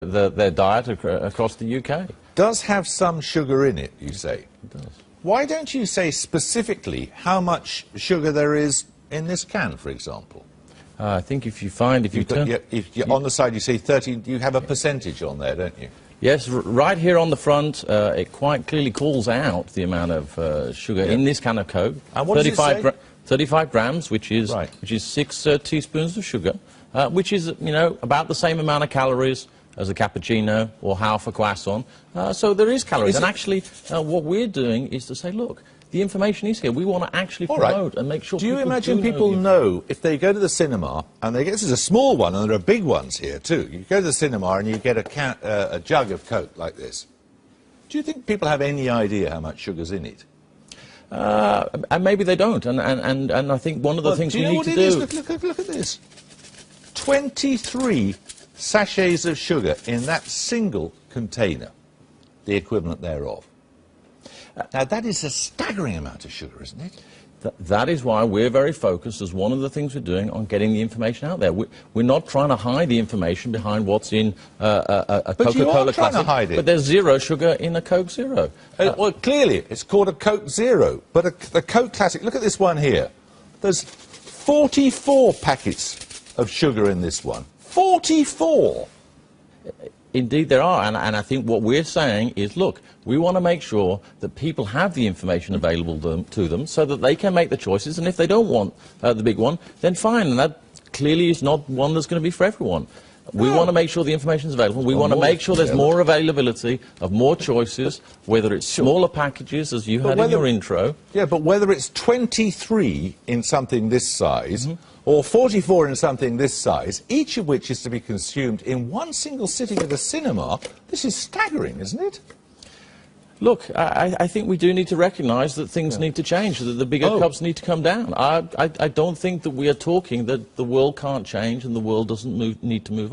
their diet across the UK. Does have some sugar in it, you say? It does. Why don't you say specifically how much sugar there is in this can, for example? I think if you find, on the side you say 30, you have a percentage on there, don't you? Yes, right here on the front, it quite clearly calls out the amount of sugar in this can of Coke. And what does it say? 35 grams, which is 6 teaspoons of sugar, which is, you know, about the same amount of calories as a cappuccino or half a croissant. So there is calories. And actually, what we're doing is to say, look, the information is here. We want to actually promote and make sure. Do you imagine people know if they go to the cinema and they get, this is a small one and there are big ones here too. You go to the cinema and you get a jug of Coke like this. Do you think people have any idea how much sugar's in it? And maybe they don't. And I think one of the things we need to do. Look at this. 23 sachets of sugar in that single container, the equivalent thereof. Now, that is a staggering amount of sugar, isn't it? That is why we're very focused, as one of the things we're doing, on getting the information out there. We're not trying to hide the information behind what's in a Coca-Cola Classic, but there's zero sugar in a Coke Zero. Well, clearly, it's called a Coke Zero, but the Coke Classic, look at this one here. There's 44 packets of sugar in this one. 44! Indeed there are, and I think what we're saying is, look, we want to make sure that people have the information available to them so that they can make the choices, and if they don't want the big one, then fine, and that clearly is not one that's going to be for everyone. We want to make sure the information is available. We want to make sure there's more availability of more choices, whether it's smaller packages, as you had in your intro. Yeah, but whether it's 23 in something this size, or 44 in something this size, each of which is to be consumed in one single sitting at a cinema, this is staggering, isn't it? Look, I think we do need to recognise that things need to change, that the bigger cups need to come down. I don't think that we are talking that the world can't change and the world doesn't need to move on.